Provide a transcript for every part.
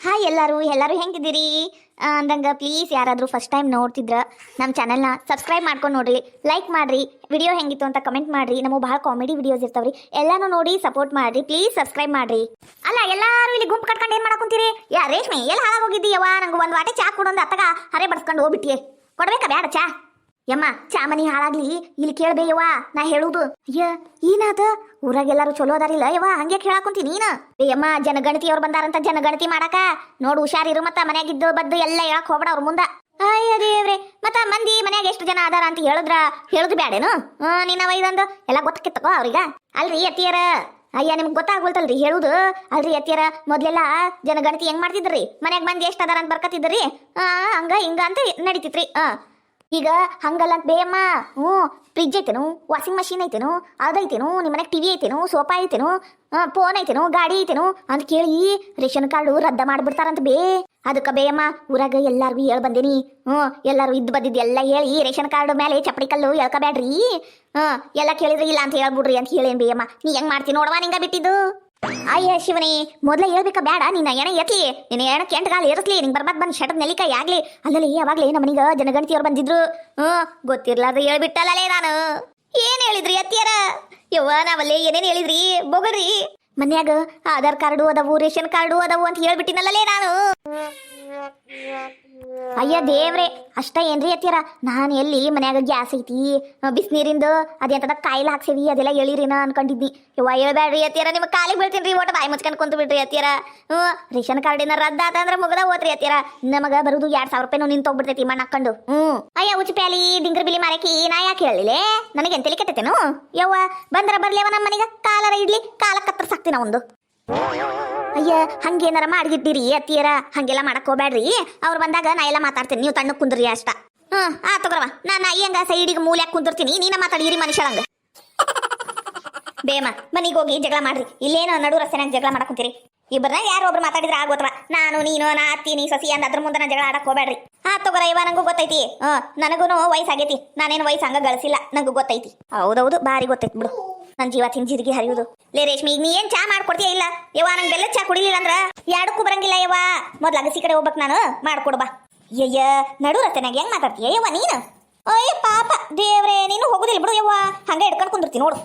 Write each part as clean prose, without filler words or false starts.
Hi ಎಲ್ಲರೂ ಹೆಂಗಿದ್ದೀರಿ ಅಂದಂಗೆ please ಯಾರಾದರೂ ಫಸ್ಟ್ ಟೈಮ್ ನೋಡ್ತಿದ್ರ ನಮ್ಮ ಚಾನಲ್ನ ಸಬ್ಸ್ಕ್ರೈಬ್ ಮಾಡ್ಕೊಂಡು ನೋಡ್ರಿ, ಲೈಕ್ ಮಾಡ್ರಿ, ವಿಡಿಯೋ ಹೆಂಗಿತ್ತು ಅಂತ ಕಮೆಂಟ್ ಮಾಡ್ರಿ. ನಮಗೆ ಭಾಳ ಕಾಮಿಡಿ ವಿಡಿಯೋಸ್ ಇರ್ತಾವ್ರಿ, ಎಲ್ಲಾನು ನೋಡಿ ಸಪೋರ್ಟ್ ಮಾಡ್ರಿ, ಪ್ಲೀಸ್ ಸಬ್ಸ್ಕ್ರೈಬ್ ಮಾಡ್ರಿ. ಅಲ್ಲ ಎಲ್ಲರೂ ಇಲ್ಲಿ ಗುಂಪು ಕಟ್ಕೊಂಡು ಏನು ಮಾಡಕೊಂತೀರಿ? ಯಾ ರೇಷ್ಮೆ ಎಲ್ಲಿ ಹಾಳಾಗೋಗಿದ್ದೀಯವ್ವ? ನಂಗೆ ಒಂದು ವಾಟೆ ಚಾ ಕೊಡೊಂದು ಅತ್ತಗ ಹರೆ ಬಡ್ಸ್ಕೊಂಡು ಹೋಗ್ಬಿಟ್ಟಿಯೇ. ಕೊಡ್ಬೇಕಾ ಬ್ಯಾಡ ಚಾ? ಯಮ್ಮ ಚಾ ಮನಿ ಹಾಳಾಗ್ಲಿ ಇಲ್ಲಿ ಕೇಳ್ಬೇಯವ್ವ ನಾ ಹೇಳುದು. ಅಯ್ಯ ಏನಾದ ಊರಾಗೆಲ್ಲಾರು ಚಲೋ ಅದಾರಿಲ್ಲ ಯವ್ವ, ಹಂಗೆ ಕೇಳಾಕೊಂತಿ ನೀನು? ಯಮ್ಮ ಜನಗಣತಿಯವ್ರು ಬಂದಾರಂತ ಜನಗಣತಿ ಮಾಡಾಕ ನೋಡು, ಹುಷಾರಿರು. ಮತ್ತ ಮನ್ಯಾಗಿದ್ದು ಬದ್ದು ಎಲ್ಲ ಹೇಳಕ್ ಹೋಗ್ಬೇಡ ಅವ್ರ ಮುಂದ. ಅಯ್ಯ ದೇವ್ರೆ, ಮತ್ತ ಮಂದಿ ಮನ್ಯಾಗ ಎಷ್ಟು ಜನ ಅದಾರ ಅಂತ ಹೇಳುದು ಬ್ಯಾಡೇನು? ನಿನ್ನ ವೈದಂದು ಎಲ್ಲ ಗೊತ್ತಕ್ಕಿತ್ತಕೋ ಅವ್ರಿಗ. ಅಲ್ರಿ ಅತ್ತಿಯರ, ಅಯ್ಯ ನಿಮ್ಗೆ ಗೊತ್ತಾಗ್ಬೋಲ್ತಲ್ರಿ ಹೇಳುದು. ಅಲ್ರಿ ಅತ್ತಿಯರ, ಮೊದ್ಲೆಲ್ಲ ಜನಗಣತಿ ಹೆಂಗ್ ಮಾಡ್ತಿದ್ರಿ? ಮನ್ಯಾಗ ಮಂದಿ ಎಷ್ಟು ಅದಾರ ಅಂತ ಬರ್ಕತ್ತಿದ್ರಿ, ಹಂಗ ಹಿಂಗ ಅಂತ ನಡೀತಿತ್ರಿ. ಈಗ ಹಂಗಲ್ಲ ಅಂತ ಬೇಯಮ್ಮ. ಫ್ರಿಜ್ ಐತೇನು, ವಾಷಿಂಗ್ ಮಷೀನ್ ಐತೇನು, ಅದೈತೇನು, ನಿಮ್ಮ ಮನೆಗೆ ಟಿವಿ ಐತೇನು, ಸೋಫಾ ಐತೇನು, ಫೋನ್ ಐತೇನು, ಗಾಡಿ ಐತೇನು ಅಂತ ಕೇಳಿ ರೇಷನ್ ಕಾರ್ಡು ರದ್ದ ಮಾಡ್ಬಿಡ್ತಾರಂತ ಬೇ. ಅದಕ್ಕೆ ಬೇಯಮ್ಮ ಊರಾಗ ಎಲ್ಲಾರ್ಗು ಹೇಳ್ ಬಂದೇನಿ. ಎಲ್ಲಾರು ಇದ್ದು ಬಂದಿದ್ದು ಎಲ್ಲ ಹೇಳಿ ರೇಷನ್ ಕಾರ್ಡ್ ಮೇಲೆ ಚಪ್ಪಡಿ ಕಲ್ಲು ಎಳ್ಕಬೇಡ್ರಿ. ಎಲ್ಲ ಕೇಳಿದ್ರೆ ಇಲ್ಲ ಅಂತ ಹೇಳ್ಬಿಡ್ರಿ ಅಂತ ಹೇಳೇನ್ ಬೇಯಮ್ಮ. ನೀ ಹೆಂಗ್ ಮಾಡ್ತೀನಿ ನೋಡವಾ ನಿಂಗ ಬಿಟ್ಟಿದ್ದು? ಅಯ್ಯ ಶಿವನೇ, ಮೊದ್ಲ ಹೇಳ್ಬೇಕಾ ಬೇಡ? ನಿನ್ನ ಎಣ ಎತ್ಲಿ, ನಿನ್ನ ಎಣ ಕೆಂಟಗಾಲ ಏರಿಸ್ಲಿ, ನಿಂಗೆ ಬರ್ಬಾದ್ ಬಂದು ಶಟದ್ ನೆಲಿಕಾಯಿ ಆಗ್ಲಿ. ಅಲ್ಲಲ್ಲಿ ಯಾವಾಗ್ಲೇ ನಮ್ಮ ಮನಿಗ ಜನಗಣತಿಯವ್ರು ಬಂದಿದ್ರು. ಗೊತ್ತಿರ್ಲಾರ್ದು ಹೇಳ್ಬಿಟ್ಟಲ್ಲೇ ನಾನು. ಏನ್ ಹೇಳಿದ್ರಿ ಅತ್ತಿಯರ? ಯವ್ವ ನಾವಲ್ಲೇ ಏನೇನ್ ಹೇಳಿದ್ರಿ ಬೊಗಳ್ರಿ. ಮನ್ಯಾಗ ಆಧಾರ್ ಕಾರ್ಡು ಅದಾವು, ರೇಷನ್ ಕಾರ್ಡು ಅದಾವು ಅಂತ ಹೇಳ್ಬಿಟ್ಟಿನಲ್ಲೇ ನಾನು. ಅಯ್ಯ ದೇವ್ರೆ, ಅಷ್ಟ ಏನ್ರಿ ಅತ್ತಿಯರ? ನಾನು ಎಲ್ಲಿ ಮನ್ಯಾಗ ಗ್ಯಾಸ್ ಐತಿ, ಬಿಸಿನೀರಿಂದು ಅದೆಂತದ ಕಾಯಿಲೆ ಹಾಕ್ಸೇವಿ ಅದೆಲ್ಲ ಹೇಳಿರಿನ ಅನ್ಕೊಂಡಿದ್ನಿ. ಯವ್ವ ಹೇಳ್ಬೇಡ್ರಿ ಅತ್ತಿಯರ, ನಿಮ್ಗೆ ಕಾಲಿಗೆ ಬೀಳ್ತೀನಿ ರೀ. ಒಟ್ಟು ಬಾಯಿ ಮುಚ್ಕೊಂಡು ಕುಂತು ಬಿಡ್ರಿ ಅತ್ತಿಯರ. ರೇಷನ್ ಕಾರ್ಡಿನ ರದ್ದ ಆತಂದ್ರೆ ಮುಗದ ಹೋತ್ರಿ ಅತ್ತಿಯರ. ನಮಗ ಬರುದು 2,000 ರೂಪಾಯಿನೂ ನಿಂತೋಗ್ಬಿಡ್ತೈತಿ ಮಣ್ಣು ಹಾಕೊಂಡು. ಅಯ್ಯ ಉಚ್ಪ್ಯಾಲಿ ಡಿಂಗ್ರ ಬಿಲಿ ಮಾರಕಿ, ನಾ ಯಾಕೆ ಹೇಳಿಲೆ? ನನಗೆ ಎಂತಲಿ ಕೆಟ್ಟತೇನು? ಯವ್ವ ಬಂದ್ರ ಬರ್ಲೇವ ನಮ್ಮ ಮನೆಗ, ಕಾಲರ ಇಡ್ಲಿ ಕಾಲ ಕತ್ತರ್ಸಾಕ್ತಿನ ಒಂದು. ಅಯ್ಯ ಹಂಗೇನಾರ ಮಾಡಿಗಿಟ್ಟಿರಿ ಅತ್ತಿಯರ, ಹಂಗೆಲ್ಲ ಮಾಡಕ್ ಹೋಗ್ಬೇಡ್ರಿ. ಅವ್ರು ಬಂದಾಗ ನಾ ಎಲ್ಲ ಮಾತಾಡ್ತೀನಿ, ನೀವು ತಣ್ಣಗ್ ಕುಂದ್ರಿ ಅಷ್ಟ. ತಗೋರವ, ನಾನು ಅಯ್ಯಂಗ ಸೈಡಿಗೆ ಮೂಲ್ಯಾಕ ಕುಂದಿರ್ತೀನಿ, ನೀನ ಮಾತಾಡಿರಿ ಮನುಷ್ಯಳಂಗ. ಬೇಮ ಮನಿಗೆ ಹೋಗಿ ಜಗಳ ಮಾಡ್ರಿ, ಇಲ್ಲೇನೋ ನಡು ರಸ್ತೆನಾಗ ಜಗಳ ಮಾಡಕ್ ಕುಂತೀರಿ. ಇಬ್ಬರನ್ನ ಯಾರೋ ಒಬ್ರು ಮಾತಾಡಿದ್ರೆ ಆಗೋತ್ವ. ನಾನು ನೀನು ನಾ ಅತ್ತಿ ನೀ ಸಸಿ ಅಂದ ಅದ್ರ ಮುಂದೆ ನಾ ಜಗಳ ಆಡಕ್ ಹೋಗ್ಬೇಡ್ರಿ. ತಗೋರ ಇವ, ನಂಗೂ ಗೊತ್ತೈತಿ. ನನಗೂ ವಯಸ್ಸಾಗೈತಿ, ನಾನೇನು ವಯಸ್ಸು ಹಂಗ ಗಳಿಸಿಲ್ಲ, ನಂಗೂ ಗೊತ್ತೈತಿ. ಹೌದೌದು, ಬಾರಿ ಗೊತ್ತೈತಿ ಬಿಡು. ನನ್ ಜೀವ ತಿನ್ ಜಿರಿಗೆ ಹರಿಯುದು. ಲೇ ರೇಷ್ಮಿ, ನೀ ಏನ್ ಚಾ ಮಾಡ್ಕೊಡ್ತೀಯ? ಇಲ್ಲ ಯವ್ವ, ನಂಗೆ ಬೆಲ್ಲ ಚಾ ಕುಡಿಲಿಲ್ಲ ಅಂದ್ರ ಎರಡಕ್ಕೂ ಬರಂಗಿಲ್ಲ ಯವ್ವ. ಮೊದ್ಲು ಅಗಸಿ ಕಡೆ ಹೋಗ್ಬೇಕು ನಾನು, ಮಾಡ್ಕೊಡ್ಬಾ. ಅಯ್ಯ ನಡು ರಸ್ತೆನಾಗ ಹೆಂಗ್ ಮಾತಾಡ್ತೀಯ ಯವ್ವ ನೀನು? ಅಯ್ಯ ಪಾಪ ದೇವ್ರೆ, ನೀನು ಹೋಗುದಿಲ್ಲ ಬಿಡು ಯವ್ವ, ಹಂಗ ಹಿಡ್ಕೊಂಡು ಕುಂದಿರ್ತೀನಿ ನೋಡು.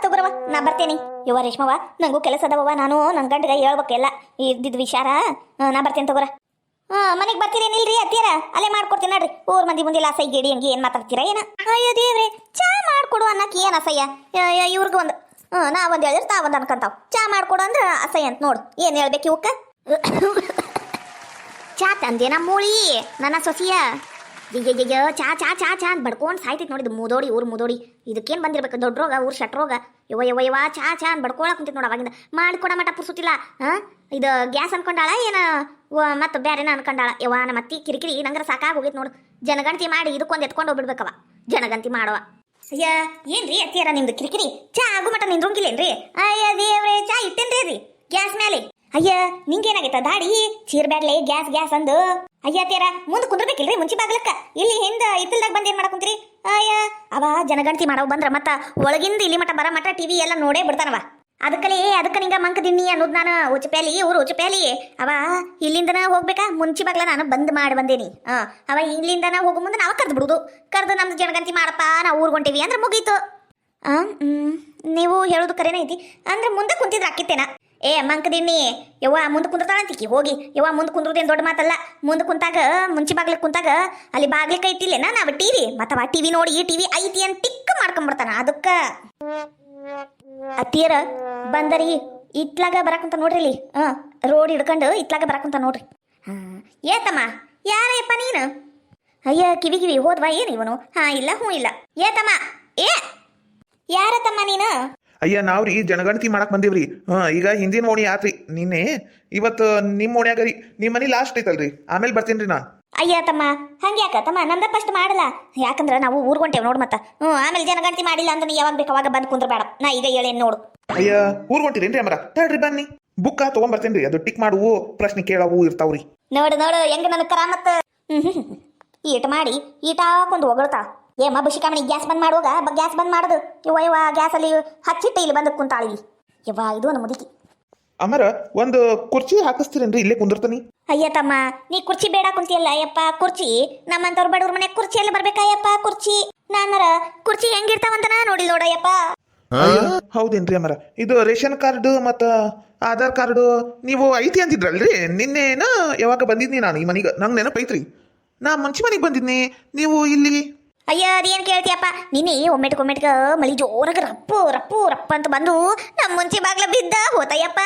ತಗೋರವ, ನಾ ಬರ್ತೇನಿ. ಯವ್ವ ರೇಷ್ಮವ್ವ, ನಂಗೂ ಕೆಲಸ ಅದಾವವ, ನಾನು ನನ್ ಗಂಡಗ ಹೇಳ್ಬೇಕೆಲ್ಲ ಇದ್ದಿದ್ ವಿಚಾರ. ನಾ ಬರ್ತೇನೆ ತಗೋರ. ಮನೆಗೆ ಬರ್ತೀರೇನಿಲ್ರಿ ಅತ್ತಿಯರ? ಅಲ್ಲೇ ಮಾಡ್ಕೊಡ್ತೀನಿ ನೋಡ್ರಿ. ಊರ್ ಮಂದಿ ಮುಂದಿಲ್ಲ ಅಸಹ್ಯ ಗೇಡಿ ಹಂಗೆ ಏನ್ ಮಾತಾಡ್ತೀರಾ ಏನ? ಅಯ್ಯೋ ದೇವ್ರೆ, ಚಾ ಮಾಡ್ಕೊಡು ಅನ್ನಕ್ಕೆ ಏನ್ ಅಸಹ್ಯ? ಇವ್ರಿಗೆ ಒಂದು ನಾ ಒಂದ್ ಹೇಳಿದ್ರೆ ತಾ ಒಂದ್ ಅನ್ಕಂತಾವ್. ಚಾ ಮಾಡ್ಕೊಡು ಅಂದ್ರೆ ಅಸಹ್ಯ ಅಂತ ನೋಡು. ಏನ್ ಹೇಳ್ಬೇಕು ಇವಕ್ಕ? ಚಾ ತಂದೇನ ಮೂಳಿ ನನ್ನ ಸೊಸಿಯ? ಚಾ ಚಾ ಚಾ ಚಾ ಅಂತ ಬಡ್ಕೊಂಡು ಸಾಯ್ತೈತಿ ನೋಡಿದ್ ಮೂದೋಡಿ, ಊರ್ ಮೂದೋಡಿ. ಇದಕ್ಕೇನ್ ಬಂದಿರ್ಬೇಕು? ದೊಡ್ಡ ರೋಗ, ಊರ್ ಶಟ್ರೋಗ. ಯವ್ವ ಚಾ ಚಾ ಅಂತ ಬಡ್ಕೊಳಕ್ ಕುಂತಿದ್ ನೋಡ ಅವಾಗಿಂದ. ಮಾಡ್ಕೊಡ ಮಟ ಪುರ್ಸುತ್ತಿಲ್ಲ. ಇದು ಗ್ಯಾಸ್ ಅನ್ಕೊಂಡಾಳ ಏನ ಮತ್ತೆ ಬೇರೆನ ಅನ್ಕೊಂಡಾಳ? ಯವ್ವ ನಮ್ಮ ಅತ್ತಿ ಕಿರಿಕಿರಿ ನಂಗರ ಸಾಕಾಗಿ ಹೋಗಿತ್ ನೋಡು. ಜನಗಣತಿ ಮಾಡಿ ಇದಕ್ಕೊಂದು ಎತ್ಕೊಂಡು ಹೋಗ್ಬಿಡ್ಬೇಕವ, ಜನಗಣತಿ ಮಾಡವ. ಅಯ್ಯ ಏನ್ರಿ ಅತ್ತಿಯರ ನಿಮ್ದು ಕಿರಿಕಿರಿ? ಚಾ ಆಗು ಮಟ ನಿಂದ್ರಂಗಿಲ್ಲೇನ್ರಿ? ಅಯ್ಯ ದೇವ್ರೆ, ಚಾ ಇಟ್ಟೇನ್ರಿ ರೀ ಗ್ಯಾಸ್ ಮೇಲೆ. ಅಯ್ಯ ನಿಂಗೇನಾಗೈತ ದಾಡಿ ಚೀರ್ಬ್ಯಾಡ್ಲೆ ಗ್ಯಾಸ್ ಗ್ಯಾಸ್ ಅಂದು? ಅಯ್ಯ ಅತ್ತಿಯರ ಮುಂದೆ ಕುಂದ್ರಬೇಕಿಲ್ರಿ ಮುಂಚಿ ಬಾಗ್ಲಕ್ಕ? ಇಲ್ಲಿ ಹಿಂದ ಇತ್ತಲ್ದಾಗ ಬಂದ್ ಏನ್ ಮಾಡಕುಂತ್ರಿ? ಅಯ್ಯ ಅವ ಜನಗಣತಿ ಮಾಡವ್ ಬಂದ್ರ ಮತ್ತ ಒಳಗಿಂದ ಇಲ್ಲಿ ಮಟ ಬರ ಮಟ ಟಿವಿ ಎಲ್ಲ ನೋಡೇ ಬಿಡ್ತಾನವ. ಅದಕ್ಕ ನಿಂಗ ಮಂಕ ದಿಣ್ಣಿ ಅನ್ನೋದು ನಾನು. ಉಚ್ಚಪ್ಯಾಲಿ ಊರು ಉಚ್ಚಪ್ಯಾಲಿ ಅವ ಇಲ್ಲಿಂದನ ಹೋಗ್ಬೇಕಾ? ಮುಂಚಿ ಬಾಗ್ಲ ನಾನು ಬಂದ್ ಮಾಡಿ ಬಂದೇನಿ. ಅವ ಇಲ್ಲಿಂದನ ಹೋಗೋ ಮುಂದೆ ನಾವು ಕರ್ದು ಬಿಡುದು. ಕರ್ದು ನಮ್ದು ಜನಗಣತಿ ಮಾಡಪ್ಪ ನಾವು ಊರ್ ಹೊಂಟಿವಿ ಅಂದ್ರೆ ಮುಗೀತು. ನೀವು ಹೇಳೋದು ಕರೆನೇ ಐತಿ ಅಂದ್ರೆ ಮುಂದೆ ಕುಂತಿದ್ರೆ ಅಕ್ಕಿತ್ತೇನ? ಮಂಕ ದಿಣ್ಣಿ ಯವ್ವ ಮುಂದೆ ಕುಂದ್ರತಾಳಂತಿಕ್ಕಿ ಹೋಗಿ. ಯವ್ವ ಮುಂದೆ ಕುಂದ್ರದೇನು ದೊಡ್ಡ ಮಾತಲ್ಲ. ಮುಂದೆ ಕುಂತಾಗ ಮುಂಚಿ ಬಾಗ್ಲಿಗೆ ಕುಂತಾಗ ಅಲ್ಲಿ ಬಾಗ್ಲಿಕ್ಕೆ ಐತಿಲ್ಲೇನ ನಾವು ಟಿವಿ, ಮತ್ತವ ಟಿವಿ ನೋಡಿ ಟಿವಿ ಐತಿ ಅಂತ ಟಿಕ್ ಮಾಡ್ಕೊಂಡ್ಬಿಡ್ತಾನ. ಅದಕ್ಕ ಅತ್ತಿಯರ ಬಂದರಿ ಇತ್ಲಾಗ ಬರಾಕುಂತ ನೋಡ್ರಿ. ಇಲ್ಲಿ ರೋಡ್ ಹಿಡ್ಕೊಂಡು ಇತ್ಲಾಗ ಬರಾಕುಂತ ನೋಡ್ರಿ. ಏತಮ್ಮ ಯಾರಯ್ಯಪ್ಪ ನೀನು? ಅಯ್ಯ ಕಿವಿ ಹೋದ್ವಾ ಏನು ಇವನು? ಇಲ್ಲ ಇಲ್ಲ. ಏತಮ್ಮ ಯಾರತಮ್ಮ ನೀನು? ಅಯ್ಯ ನಾವ್ರಿ ಜನಗಣತಿ ಮಾಡಕ್ ಬಂದಿವ್ರಿ. ಈಗ ಹಿಂದಿನ ಓಣಿ ಆತ್ರಿ ನಿನ್ನೆ, ಇವತ್ತು ನಿಮ್ಮ ಓಣ್ಯಾಗರಿ. ನಿಮ್ಮ ಮನಿ ಲಾಸ್ಟ್ ಐತಲ್ರಿ, ಆಮೇಲೆ ಬರ್ತೀನಿ ನಾನು. ಅಯ್ಯ ತಮ್ಮ ಹಂಗ್ಯಾಕ ತಮ್ಮ, ನಮ್ದ ಫಸ್ಟ್ ಮಾಡಲ್ಲ. ಯಾಕಂದ್ರ ನಾವು ಊರ್ಗೊಂಟೇವ್ ನೋಡ್ ಮತ್ತ. ಆಮೇಲೆ ಜನಗಣತಿ ಮಾಡಿಲ್ಲ ಅಂದ್ರೆ ನೀ ಯಾವಾಗ ಬೇಕು ಅವಾಗ ಬಂದ್ ಕುಂದ್ರ ಬೇಡ. ನಾ ಈಗ ಹೇಳೇನ್ ನೋಡು. ಅಯ್ಯ ಊರ್ ಹೊಂಟಿರೇನ್ರಿ ಅಮರ? ತಡ್ರಿ ಬನ್ನಿ, ಬುಕ್ಕ ತಗೊಂಬರ್ತೇನ್ರಿ. ಅದು ಟಿಕ್ ಮಾಡುವು ಪ್ರಶ್ನೆ ಕೇಳವು ಇರ್ತಾವ್ರಿ. ನೋಡು ಹೆಂಗ ನನ್ ಕರ ಮತ್ತ ಈಟ ಮಾಡಿ ಈಟ ಹಾಕೊಂಡು ಹೊಗಳ್ತಾ. ಬುಷಿಕಾಮಣಿ ಗ್ಯಾಸ್ ಬಂದ್ ಮಾಡುವಾಗ ಗ್ಯಾಸ್ ಬಂದ್ ಮಾಡುದು. ಯವ್ವ ಗ್ಯಾಸ್ ಅಲ್ಲಿ ಹಚ್ಚಿಟ್ಟ ಇಲ್ಲಿ ಬಂದು ಕುಂತಾಳಿ. ಯವ್ವ ಇದು ನಮ್ಮ ಮುದುಕಿ. ಅಮರ ಒಂದು ಕುರ್ಚಿ ಹಾಕಿಸ್ತೀರೇನ್ರಿ ಇಲ್ಲೇ ಕುಂದಿರ್ತಾನಿ. ಅಯ್ಯ ತಮ್ಮ, ನೀ ಕುರ್ಚಿ ಬೇಡ ಕುಂತಿಯಲ್ಲ ಯಪ್ಪ. ಕುರ್ಚಿ ನಮ್ಮಂತವ್ರ ಬಡವ್ರ ಮನೆ ಕುರ್ಚಿ ಎಲ್ಲ ಬರ್ಬೇಕಾಯಪ್ಪ. ಕುರ್ಚಿ ನಾನರ ಕುರ್ಚಿ ಹೆಂಗಿರ್ತಾವಂತನ ನೋಡಿ ನೋಡಯ್ಯಪ್ಪ. ಹೌದೇನ್ರಿ ಅಮರ, ಇದು ರೇಷನ್ ಕಾರ್ಡ್ ಮತ್ತ ಆಧಾರ್ ಕಾರ್ಡು ನೀವು ಐತಿ ಅಂತಿದ್ರಲ್ರಿ. ನಿನ್ನೆನ ಯಾವಾಗ ಬಂದಿದ್ನಿ ನಾನು ಈ ಮನೆಗೆ, ನಂಗೆ ನೆನಪೈತ್ರಿ. ನಾ ಮುಂಚೆ ಮನೆಗೆ ಬಂದಿದ್ನಿ, ನೀವು ಇಲ್ಲಿ. ಅಯ್ಯ ಅದೇನ್ ಕೇಳ್ತಿಯಪ್ಪ, ನಿನ್ನೆ ಒಮ್ಮೆಟ್ಕೊಮ್ಮೆಟ್ಗ ಮಳಿ ಜೋರಾಗ ರಪ್ಪು ರಪ್ಪು ರಪ್ಪ ಅಂತ ಬಂದು ನಮ್ಮ ಮುಂಚೆ ಬಾಗ್ಲ ಬಿದ್ದ ಹೋತಯ್ಯಪ್ಪ.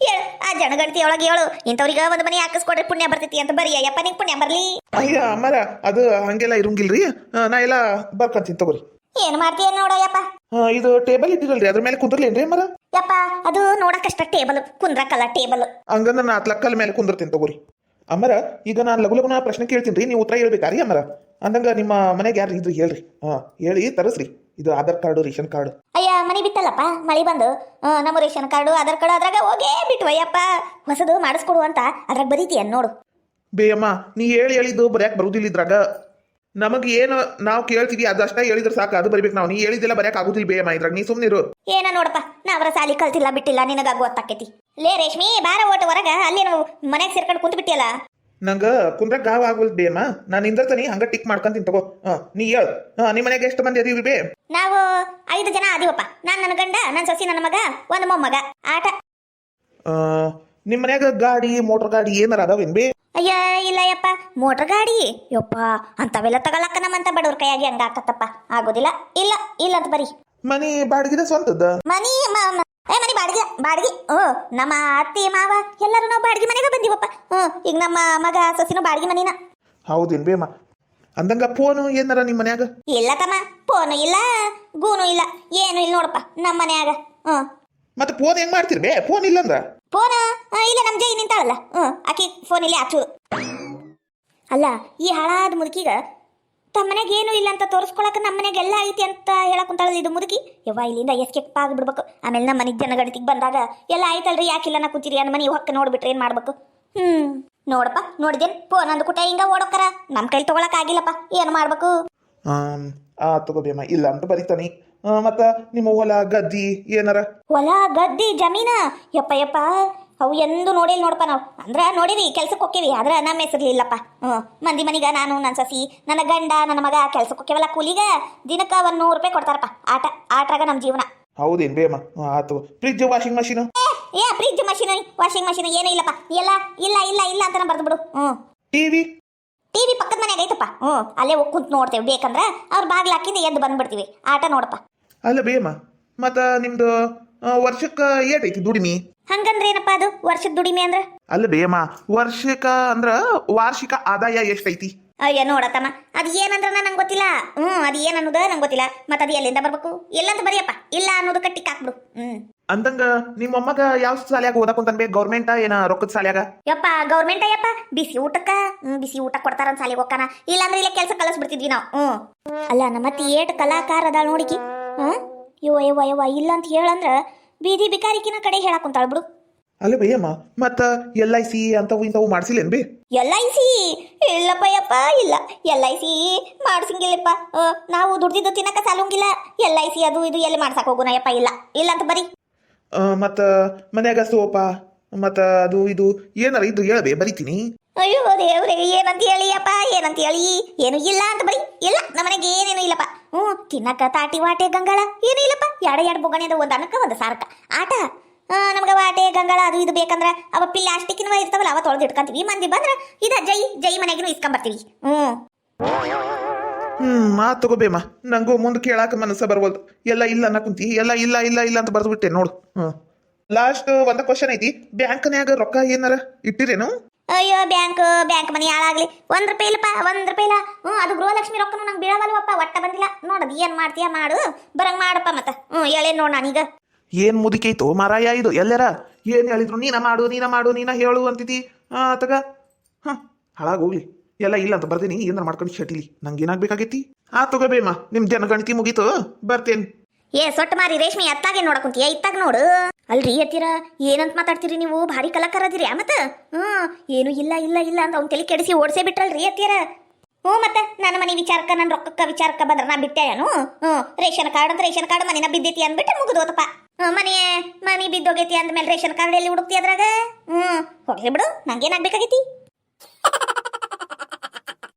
ಹೇಳು ಆ ಜನಗಣತಿ ಒಳಗೆ ಹೇಳು, ಇಂಥವ್ರಿಗೆ ಒಂದು ಮನೆ ಹಾಕಿಸ್ಕೊಡ್ರಿ ಪುಣ್ಯ ಬರ್ತೈತಿ ಅಂತ ಬರೀ ಅಯ್ಯಪ್ಪ ನಿಂಗೆ ಪುಣ್ಯ ಬರ್ಲಿ. ಅಯ್ಯ ಅಮರ, ಅದು ಹಂಗೆಲ್ಲ ಇರಂಗಿಲ್ರಿ. ನಾ ಎಲ್ಲ ಬರ್ಕಂತೀನಿ ತಗೋರಿ. ಏನ್ ಮಾಡ್ತೀಯ ನೋಡಯ್ಯಪ್ಪ. ಇದು ಟೇಬಲ್ ಇಟ್ಟಿರಲ್ರಿ, ಅದ್ರ ಮೇಲೆ ಕುಂದ್ರಲೇನ್ರಿ ಅಮರ? ಯಪ್ಪ ಅದು ನೋಡಕ್ಕಷ್ಟ ಟೇಬಲ್, ಕುಂದ್ರಕ್ಕಲ್ಲ ಟೇಬಲ್. ಹಂಗಂದ್ರೆ ನಾ ಲಕ್ಕಲ್ ಮೇಲೆ ಕುಂದಿರ್ತೀನಿ ತಗೋರಿ. ಅಮರ, ಈಗ ನಾನು ಲಘು ಲಘುನ ಪ್ರಶ್ನೆ ಕೇಳ್ತೀನಿ, ನೀವು ಉತ್ತರ ಹೇಳ್ಬೇಕಾರಿ ಅಮರ. ಅಂದಂಗ ನಿಮ್ಮ ಮನೆಗೆ ಯಾರು ಇದ್ರು ಹೇಳ್ರಿ. ಹೇಳಿ ತರಸ್ರಿ ಇದು ಆಧಾರ್ ಕಾರ್ಡು ರೇಷನ್ ಕಾರ್ಡು. ಅಯ್ಯ ಮನೆ ಬಿತ್ತಲ್ಲಪ್ಪ ಮಳಿ ಬಂದು, ನಮ್ಮ ರೇಷನ್ ಕಾರ್ಡು ಆಧಾರ್ ಕಾರ್ಡು ಅದ್ರಾಗ ಹೋಗೇ ಬಿಟ್ವಯ್ಯಪ್ಪ. ಹೊಸದು ಮಾಡಿಸ್ಕೊಡು ಅಂತ ಅದ್ರಾಗ ಬರೀತೀಯ ನೋಡು. ಬೇಯಮ್ಮ, ನೀ ಹೇಳಿದ್ದು ಬರ್ಯಾಕ ಬರುದಿಲ್ಲ ಇದ್ರಾಗ. ನಮಗೆ ಏನು ನಾವು ಕೇಳ್ತೀವಿ ಅದಷ್ಟ ಹೇಳಿದ್ರೆ ಸಾಕು, ಅದು ಬರಿಬೇಕು ನಾವು. ನೀ ಹೇಳಿದ್ದೆಲ್ಲ ಬರ್ಯಾಕ ಆಗುದಿಲ್ಲ ಬೇಯಮ್ಮ ಇದ್ರಾಗ, ನೀ ಸುಮ್ಮನಿರು. ಏನ ನೋಡಪ್ಪ, ನಾವ್ರ ಸಾಲಿ ಕಲ್ತಿಲ್ಲ ಬಿಟ್ಟಿಲ್ಲ, ನಿನಗ ಗೊತ್ತಾಕೈತಿ. ಲೇ ರೇಷ್ಮಿ ಬಾರ ಓಟ ಹೊರಗ, ಅಲ್ಲಿ ನಾವು ಮನೆಗೆ ಸೇರ್ಕೊಂಡು ಕುಂತು ಬಿಟ್ಟಿಯಲ್ಲ. ನಂಗ ಕುಂದ್ರಾಗ ಗಾವ ಆಗೋಲ್ ಬೇಯಮ್ಮ, ನಾನು ನಿಂದಿರ್ತೀನಿ ಹಂಗ ಟಿಕ್ ಮಾಡ್ಕೊಂತೀನಿ ತಗೋ. ನೀ ಹೇಳು, ನಿಮ್ಮ ಮನೆಗೆ ಎಷ್ಟು ಮಂದಿ ಅದೀವಿ ಬೇ? ನಾವು 5 ಜನ ಅದೀವಪ್ಪ. ನನ್ನ ಗಂಡ, ನನ್ನ ಸೊಸಿ, ನನ್ನ ಮಗ, ಒಂದು ಮೊಮ್ಮಗ. ಆಟ ನಿಮ್ಮ ಮನ್ಯಾಗ ಗಾಡಿ ಮೋಟರ್ ಗಾಡಿ ಏನಾರ ಅದಾವೇನ್ ಬೇ? ಅಯ್ಯ ಇಲ್ಲ ಯಪ್ಪ, ಮೋಟರ್ ಗಾಡಿ ಯಪ್ಪ ಅಂತವೆಲ್ಲ ತಗೊಳಕ್ಕ ನಮ್ಮಂತ ಬಡವ್ರ ಕೈಯಾಗಿ ಹಂಗ ಆಕತ್ತಪ್ಪ. ಆಗೋದಿಲ್ಲ. ಇಲ್ಲ ಇಲ್ಲ ಅಂತ ಬರೀ. ಮನಿ ಬಾಡಿಗೆದ ಸ್ವಂತದ ಮನಿ ಮನಿ ಬಾಡಿಗೆ ಬಾಡಿಗೆ. ನಮ್ಮ ಅತ್ತಿ ಮಾವ ಎಲ್ಲರೂ ನಾವು ಬಾಡಿಗೆ ಮನೆಗೆ ಬಂದಿವಪ್ಪ. ಈಗ ನಮ್ಮ ಮಗ ಸೊಸಿನೂ ಬಾಡಿಗೆ ಮನಿನ. ಹೌದೇನ್ ಬೇಮ್ಮ? ಅಂದಂಗ ಫೋನು ಏನಾರ ನಿಮ್ಮ ಮನ್ಯಾಗ? ಇಲ್ಲ ತಮ್ಮ, ಫೋನು ಇಲ್ಲ ಗೂನು ಇಲ್ಲ, ಏನು ಇಲ್ಲ ನೋಡಪ್ಪ ನಮ್ಮ ಮನ್ಯಾಗ. ಮತ್ತೆ ಫೋನ್ ಹೆಂಗ್ ಮಾಡ್ತೀರಿ ಬೇ? ಫೋನ್ ಇಲ್ಲಂದ್ರ ಫೋನ್ ಇಲ್ಲ, ನಮ್ಮ ಜೈ ನಿಂತಾಳಲ್ಲ, ಆಕಿ ಫೋನ್ ಇಲ್ಲೇ ಹಚ್ಚು. ಅಲ್ಲ ಈ ಹಾಳಾದ ಮುದುಕಿಗ ತಮ್ಮನೆಗೆ ಏನು ಇಲ್ಲ ಅಂತ ತೋರಿಸ್ಕೊಳಕ ನಮ್ಮ ಮನೆಗೆ ಎಲ್ಲ ಐತಿ ಅಂತ ಹೇಳಕ್ ಕುಂತಾಳ ಇದು ಮುದುಕಿ. ಯವ್ವ ಇಲ್ಲಿಂದ ಎಸ್ಕೇಪ್ ಆಗಿಬಿಡ್ಬೇಕು. ಆಮೇಲೆ ನಮ್ಮ ಮನೆ ಜನಗಣತಿಗೆ ಬಂದಾಗ ಎಲ್ಲ ಆಯ್ತಲ್ರಿ, ಯಾಕಿಲ್ಲ ನಾ ಕೂತಿರಿ ಅನ್ನ ಮನೆ ಹೊಕ್ಕ ನೋಡ್ಬಿಟ್ರೆ ಏನ್ ಮಾಡ್ಬೇಕು? ನೋಡಪ್ಪ ನೋಡಿದೇನ್ ಫೋನ್ ಅಂದ ಕುಟ ಹಿಂಗ ಓಡೋಕರ ನಮ್ಮ ಕೈಲಿ ತಗೊಳಕ್ ಆಗಿಲ್ಲಪ್ಪ, ಏನ್ ಮಾಡ್ಬೇಕು? ತಗೋಬೇಮ್ಮ ಇಲ್ಲ ಅಂತ ಬರೀತಾನಿ. ಮತ್ತ ನಿಮ್ಮ ಹೊಲ ಗದ್ದಿ ಏನಾರ? ಹೊಲ ಗದ್ದಿ ಜಮೀನ ಯಪ್ಪ ಯಪ್ಪ ಅವು ಎಂದು ನೋಡಿಲ್ಲ ನೋಡಪ್ಪ. ನಾವು ಅಂದ್ರ ನೋಡಿವಿ, ಕೆಲ್ಸಕ್ಕೆ ಹೋಕ್ಕೇವಿ, ಆದ್ರ ನಮ್ಮ ಹೆಸರ್ಲಿಲ್ಲಪ್ಪ. ಮಂದಿ ಮನಿಗ ನಾನು, ನನ್ನ ಸಸಿ, ನನ್ನ ಗಂಡ, ನನ್ನ ಮಗ ಕೆಲ್ಸಕ್ಕೆ ಹೋಕ್ಕೇವಲ್ಲ ಕೂಲಿಗ, ದಿನಕ್ಕ 100 ರೂಪಾಯಿ ಕೊಡ್ತಾರಪ್ಪ. ಆಟ್ರಾಗ ನಮ್ಮ ಜೀವನ. ಹೌದೇನ್ ಬೇಮ್ಮ? ಆತು. Fridge washing machine? Fridge machine washing machine ಏನೂ ಇಲ್ಲಪ್ಪ. ಎಲ್ಲ ಇಲ್ಲ ಇಲ್ಲ ಇಲ್ಲ ಅಂತ ಬರ್ದು ಬಿಡು. ಟಿವಿ ಪಕ್ಕದ ಮನೆಯಾಗ ಐತಪ್ಪ. ಅಲ್ಲೇ ಹೋಗಿ ಕುಂತ್ ನೋಡ್ತೇವೆ, ಬೇಕಂದ್ರ ಅವ್ರ ಬಾಗ್ಲ ಹಾಕಿಂದ ಎದ್ದು ಬಂದ್ಬಿಡ್ತೀವಿ. ಆಟ ನೋಡಪ್ಪ. ಅಲ್ಲ ಬೇಮ್ಮ, ಮತ್ತ ನಿಮ್ದು ವರ್ಷಕ್ಕ ಏಟೈತಿ ದುಡಿಮಿ? ಹಂಗಂದ್ರೆ ಏನಪ್ಪಾ ಅದು ವರ್ಷದ ದುಡಿಮೆ ಅಂದ್ರ? ಅಲ್ಲ ಬೇಮ್ಮ, ವರ್ಷಕ್ಕ ಅಂದ್ರ ವಾರ್ಷಿಕ ಆದಾಯ ಎಷ್ಟೈತಿ? ಅಯ್ಯ ನೋಡತ್ತಮ್ಮ, ಅದು ಏನಂದ್ರ ನಂಗೆ ಗೊತ್ತಿಲ್ಲ. ಅದು ಏನ್ ಅನ್ನೋದು ನಂಗೆ ಗೊತ್ತಿಲ್ಲ. ಮತ್ತ ಅದು ಎಲ್ಲಿಂದ ಬರ್ಬೇಕು? ಇಲ್ಲ ಅಂತ ಬರಿಯಪ್ಪ. ಇಲ್ಲ ಅನ್ನೋದು ಕಟ್ಟಿಕ್ ಹಾಕ್ಬಿಡು. ಅಂದಂಗ ನಿಮ್ಮ ಮೊಮ್ಮಗ ಯಾವ ಶಾಲ್ಯಾಗ ಓದಾಕೊಂತಾನ ಬೇ? ಗೌರ್ಮೆಂಟ್ ಏನ ರೊಕ್ಕದ ಶಾಲ್ಯಾಗ? ಯಪ್ಪ ಗೌರ್ಮೆಂಟ್ ಯಪ್ಪ, ಬಿಸಿ ಊಟಕ್ಕ ಬಿಸಿ ಊಟ ಕೊಡ್ತಾರ ಅಂತ ಶಾಲೆಗೆ ಹೋಗ್ತಾನ. ಇಲ್ಲಾಂದ್ರೆ ಇಲ್ಲೇ ಕೆಲಸ ಕಲಿಸ್ಬಿಡ್ತಿದ್ವಿ ನಾವು. ಅಲ್ಲ ನಮ್ಮತ್ತಿ ಏಟ್ ಕಲಾಕಾರ ಅದಾಳ ನೋಡಿಕಿ. ಯವ್ವ ಯವ್ವ ಯವ್ವ ಇಲ್ಲ ಅಂತ ಹೇಳಂದ್ರ ಬೀದಿ ಬಿಕಾರಿಕಿನ ಕಡೆ ಹೇಳಕ್ ಕುಂತಾಳ ಬಿಡು. ಅಲ್ಲ ಬಯ್ಯಮ್ಮ, ಮತ್ತ LIC ಅಂತವು ಇಂಥವು ಮಾಡ್ಸಿಲ್ಲೇನ್ ಬೇ? LIC ಇಲ್ಲಪ್ಪ ಯಪ್ಪ, ಇಲ್ಲ LIC ಮಾಡ್ಸಂಗಿಲ್ಲಪ್ಪ. ನಾವು ದುಡ್ದಿದ್ದು ತಿನ್ನಕ ಸಾಲಂಗಿಲ್ಲ. LIC ಅದು ಇದು ಎಲ್ಲಿ ಮಾಡ್ಸಕ್ ಹೋಗುನ ಯಪ್ಪ? ಇಲ್ಲ ಇಲ್ಲ ಅಂತ ಬರೀ. ಮತ್ತ ಮನ್ಯಾಗ ಸೋಪ ಮತ್ತ ಅದು ಇದು ಏನಾರ ಇದು ಹೇಳಬೇ, ಬರಿತೀನಿ. ಅಯ್ಯೋ ದೇವ್ರೆ, ಏನಂತ ಹೇಳಿ ಅಪ್ಪ, ಏನಂತ ಹೇಳಿ? ಏನು ಇಲ್ಲ ಅಂತ ಬರೀ. ಇಲ್ಲ ನಮ್ಮನೆಗೆ ಏನೇನು ಇಲ್ಲಪ್ಪ. ತಿನ್ನಕ ತಾಟಿ ವಾಟೆ ಗಂಗಾಳ ಏನು ಇಲ್ಲಪ್ಪ. ಎರಡು ಬೊಗಣಿ ಅದ, ಒಂದು ಅನ್ನಕ್ಕ ಒಂದು ಸಾರಕ. ಆಟ ನಮ್ಗೆ ವಾಟೆ ಗಂಗಾಳ ಅದು ಇದು ಬೇಕಂದ್ರ ಅವ ಪ್ಲಾಸ್ಟಿಕ್ಕಿನ ಇರ್ತಾವಲ್ಲ, ಅವ ತೊಳೆದು ಇಟ್ಕೊಂತೀವಿ. ಮಂದಿ ಬಂದ್ರ ಇದ ಜೈ ಮನೆಗಿನೂ ಇಸ್ಕೊಂಬರ್ತೀವಿ. ಮಾತು ತಗೋಬೇಮ್ಮ, ನಂಗೂ ಮುಂದೆ ಕೇಳಾಕ ಮನಸ್ಸ ಬರ್ವಲ್ದು. ಎಲ್ಲ ಇಲ್ಲ ಅನ್ನ ಕುಂತಿ, ಎಲ್ಲ ಇಲ್ಲ ಇಲ್ಲ ಇಲ್ಲ ಅಂತ ಬರ್ದು ಬಿಟ್ಟೆ ನೋಡು. ಲಾಸ್ಟ್ ಒಂದ ಕ್ವಶನ್ ಐತಿ, ಬ್ಯಾಂಕ್ನ್ಯಾಗ ರೊಕ್ಕ ಏನಾರ ಇಟ್ಟಿರೇನು? ಅಯ್ಯೋ ಬ್ಯಾಂಕ್ ಮನಿ ಹಾಳಾಗ್ಲಿ. 1 ರೂಪಾಯಿ ಇಲ್ಲಪ್ಪ, 1 ರೂಪಾಯಿ ಇಲ್ಲ. ಅದು ಗೃಹಲಕ್ಷ್ಮಿ ರೊಕ್ಕನು ನಂಗೆ ಬೀಳವಲ್ವಪ್ಪ, ಒಟ್ಟ ಬಂದಿಲ್ಲ. ನೋಡದ್ ಏನ್ ಮಾಡ್ತೀಯ ಮಾಡು, ಬರಂಗ್ ಮಾಡಪ್ಪ. ಮತ್ತ ಹೇಳೇನ್ ನೋಡ್ ನಾನೀಗ. ಏನ್ ಮುದಿಕೈತು ಮಾರಾಯ ಇದು? ಎಲ್ಲಾರ ಏನ್ ಹೇಳಿದ್ರು ನೀನ ಮಾಡು ನೀನ ಹೇಳು ಅಂತಿದಿ. ತಗ ಹಾಳಾಗೋಗ್ಲಿ. ಎಲ್ಲ ಇಲ್ಲ ಅಂತ ಬರ್ತೀನಿ, ಏನಾರ ಮಾಡ್ಕೊಂಡು ಶಟಿಲಿ. ನಂಗೆ ಏನಾಗ್ಬೇಕಾಗೈತಿ? ತಗೋಬೇಮ್ಮ, ನಿಮ್ ಜನಗಣತಿ ಮುಗೀತು, ಬರ್ತೇನೆ. ಸೊಟ್ಟ ಮಾರಿ ರೇಷ್ಮೆ ಅತ್ತಾಗೆ ನೋಡಕುಂತೀಯ, ಇತ್ತಾಗ ನೋಡು. ಅಲ್ರಿ ಅತ್ತೀರ ಏನಂತ ಮಾತಾಡ್ತೀರಿ ನೀವು? ಭಾರಿ ಕಲಾಕಾರದಿರಿ. ಮತ್ತ ಏನು ಇಲ್ಲ ಇಲ್ಲ ಇಲ್ಲ ಅಂತ ಅವ್ನ ತಲೆ ಕೆಡಿಸಿ ಓಡಿಸೇ ಬಿಟ್ರಲ್ರಿ ಅತ್ತೀರ. ಮತ್ತೆ ನನ್ನ ಮನೆ ವಿಚಾರಕ್ಕ, ನನ್ನ ರೊಕ್ಕಕ್ಕ ವಿಚಾರಕ್ಕ ಬಂದ್ರ ನಾ ಬಿಟ್ಟೆ ಏನು? ರೇಷನ್ ಕಾರ್ಡ್ ಅಂತ ರೇಷನ್ ಕಾರ್ಡ್ ಮನಿನ ಬಿದ್ದೈತಿ ಅಂದ್ಬಿಟ್ಟು ಮುಗಿದೋತಪ್ಪ. ಮನೆ ಬಿದ್ದೋಗೈತಿ ಅಂದ್ಮೇಲೆ ರೇಷನ್ ಕಾರ್ಡ್ ಎಲ್ಲಿ ಹುಡುಕ್ತಿ ಅದ್ರಾಗ ಹೋಗ್ಲಿ ಬಿಡು ನಂಗೇನಾಗ್ಬೇಕಾಗೈತಿ